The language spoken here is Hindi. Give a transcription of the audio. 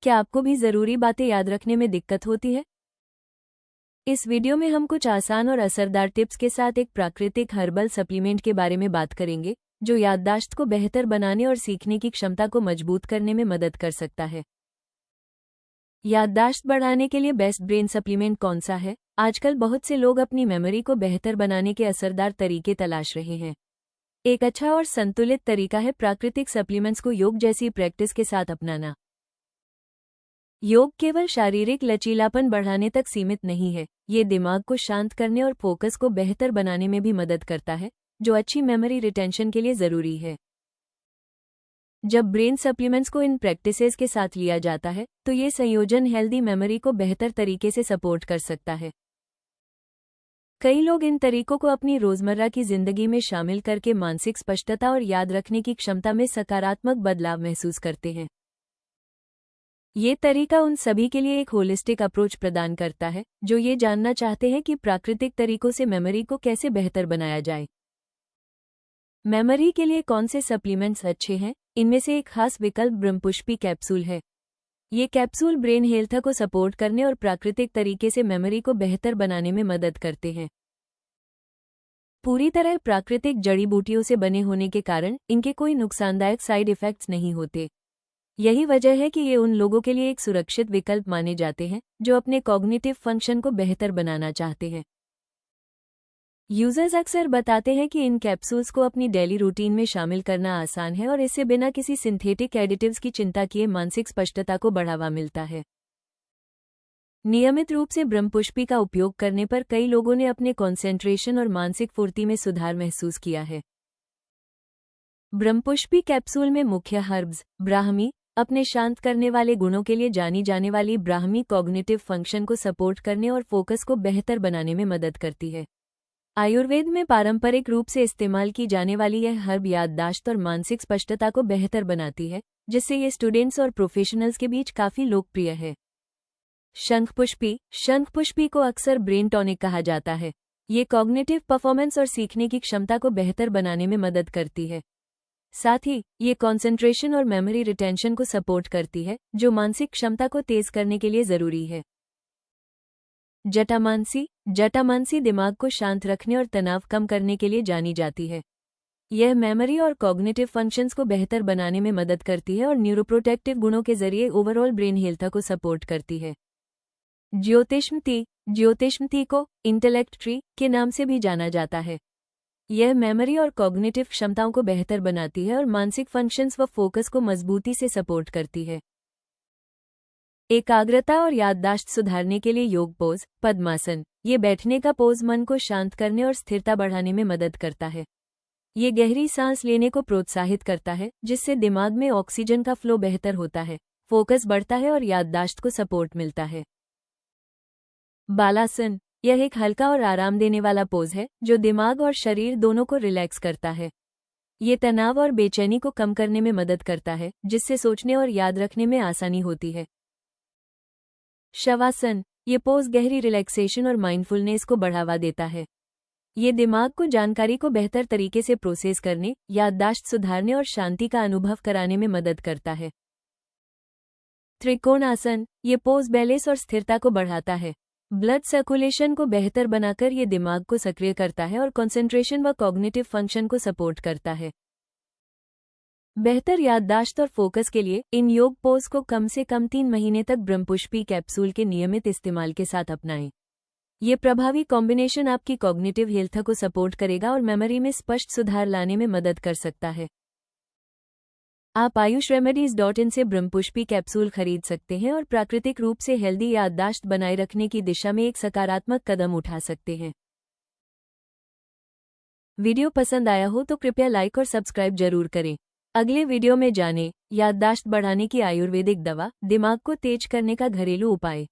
क्या आपको भी ज़रूरी बातें याद रखने में दिक्कत होती है? इस वीडियो में हम कुछ आसान और असरदार टिप्स के साथ एक प्राकृतिक हर्बल सप्लीमेंट के बारे में बात करेंगे, जो याददाश्त को बेहतर बनाने और सीखने की क्षमता को मजबूत करने में मदद कर सकता है। याददाश्त बढ़ाने के लिए बेस्ट ब्रेन सप्लीमेंट कौन सा है? आजकल बहुत से लोग अपनी मेमोरी को बेहतर बनाने के असरदार तरीके तलाश रहे हैं। एक अच्छा और संतुलित तरीका है प्राकृतिक सप्लीमेंट्स को योग जैसी प्रैक्टिस के साथ अपनाना। योग केवल शारीरिक लचीलापन बढ़ाने तक सीमित नहीं है, ये दिमाग को शांत करने और फोकस को बेहतर बनाने में भी मदद करता है, जो अच्छी मेमोरी रिटेंशन के लिए ज़रूरी है। जब ब्रेन सप्लीमेंट्स को इन प्रैक्टिसेस के साथ लिया जाता है, तो ये संयोजन हेल्दी मेमोरी को बेहतर तरीके से सपोर्ट कर सकता है। कई लोग इन तरीकों को अपनी रोज़मर्रा की ज़िंदगी में शामिल करके मानसिक स्पष्टता और याद रखने की क्षमता में सकारात्मक बदलाव महसूस करते हैं। ये तरीका उन सभी के लिए एक होलिस्टिक अप्रोच प्रदान करता है, जो ये जानना चाहते हैं कि प्राकृतिक तरीकों से मेमोरी को कैसे बेहतर बनाया जाए। मेमोरी के लिए कौन से सप्लीमेंट्स अच्छे हैं? इनमें से एक खास विकल्प ब्रह्मपुष्पी कैप्सूल है। ये कैप्सूल ब्रेन हेल्थ को सपोर्ट करने और प्राकृतिक तरीके से मेमोरी को बेहतर बनाने में मदद करते हैं। पूरी तरह प्राकृतिक जड़ी बूटियों से बने होने के कारण इनके कोई नुकसानदायक साइड इफ़ेक्ट्स नहीं होते। यही वजह है कि ये उन लोगों के लिए एक सुरक्षित विकल्प माने जाते हैं जो अपने कॉग्निटिव फंक्शन को बेहतर बनाना चाहते हैं। यूजर्स अक्सर बताते हैं कि इन कैप्सूल्स को अपनी डेली रूटीन में शामिल करना आसान है और इससे बिना किसी सिंथेटिक एडिटिव्स की चिंता किए मानसिक स्पष्टता को बढ़ावा मिलता है। नियमित रूप से ब्रह्मपुष्पी का उपयोग करने पर कई लोगों ने अपने कॉन्सेंट्रेशन और मानसिक फुर्ती में सुधार महसूस किया है। ब्रह्मपुष्पी कैप्सूल में मुख्य हर्ब्स ब्राह्मी, अपने शांत करने वाले गुणों के लिए जानी जाने वाली ब्राह्मी कॉग्निटिव फंक्शन को सपोर्ट करने और फोकस को बेहतर बनाने में मदद करती है। आयुर्वेद में पारंपरिक रूप से इस्तेमाल की जाने वाली यह हर्ब याददाश्त और मानसिक स्पष्टता को बेहतर बनाती है, जिससे ये स्टूडेंट्स और प्रोफेशनल्स के बीच काफी लोकप्रिय है। शंखपुष्पी को अक्सर ब्रेन टॉनिक कहा जाता है। ये कॉग्निटिव परफॉर्मेंस और सीखने की क्षमता को बेहतर बनाने में मदद करती है। साथ ही ये कंसंट्रेशन और मेमोरी रिटेंशन को सपोर्ट करती है, जो मानसिक क्षमता को तेज करने के लिए जरूरी है। जटामांसी दिमाग को शांत रखने और तनाव कम करने के लिए जानी जाती है। यह मेमोरी और कॉग्निटिव फंक्शंस को बेहतर बनाने में मदद करती है और न्यूरोप्रोटेक्टिव गुणों के जरिए ओवरऑल ब्रेन हेल्थ को सपोर्ट करती है। ज्योतिष्म टी को इंटेलेक्ट ट्री के नाम से भी जाना जाता है। यह मेमोरी और कॉग्निटिव क्षमताओं को बेहतर बनाती है और मानसिक फंक्शंस व फोकस को मजबूती से सपोर्ट करती है। एकाग्रता और याददाश्त सुधारने के लिए योग पोज पद्मासन, ये बैठने का पोज मन को शांत करने और स्थिरता बढ़ाने में मदद करता है। ये गहरी सांस लेने को प्रोत्साहित करता है, जिससे दिमाग में ऑक्सीजन का फ्लो बेहतर होता है, फोकस बढ़ता है और याददाश्त को सपोर्ट मिलता है। बालासन, यह एक हल्का और आराम देने वाला पोज है, जो दिमाग और शरीर दोनों को रिलैक्स करता है। ये तनाव और बेचैनी को कम करने में मदद करता है, जिससे सोचने और याद रखने में आसानी होती है। शवासन, ये पोज गहरी रिलैक्सेशन और माइंडफुलनेस को बढ़ावा देता है। ये दिमाग को जानकारी को बेहतर तरीके से प्रोसेस करने, याददाश्त सुधारने और शांति का अनुभव कराने में मदद करता है। त्रिकोणासन, ये पोज बैलेंस और स्थिरता को बढ़ाता है। ब्लड सर्कुलेशन को बेहतर बनाकर ये दिमाग को सक्रिय करता है और कंसंट्रेशन व कॉग्निटिव फंक्शन को सपोर्ट करता है। बेहतर याददाश्त और फोकस के लिए इन योग पोज को कम से कम 3 महीने तक ब्रह्मपुष्पी कैप्सूल के नियमित इस्तेमाल के साथ अपनाएं। ये प्रभावी कॉम्बिनेशन आपकी कॉग्निटिव हेल्थ को सपोर्ट करेगा और मेमोरी में स्पष्ट सुधार लाने में मदद कर सकता है। आप ayushremedies.in से ब्रह्मपुष्पी कैप्सूल खरीद सकते हैं और प्राकृतिक रूप से हेल्दी याददाश्त बनाए रखने की दिशा में एक सकारात्मक कदम उठा सकते हैं। वीडियो पसंद आया हो तो कृपया लाइक और सब्सक्राइब जरूर करें। अगले वीडियो में जानें याददाश्त बढ़ाने की आयुर्वेदिक दवा, दिमाग को तेज करने का घरेलू उपाय।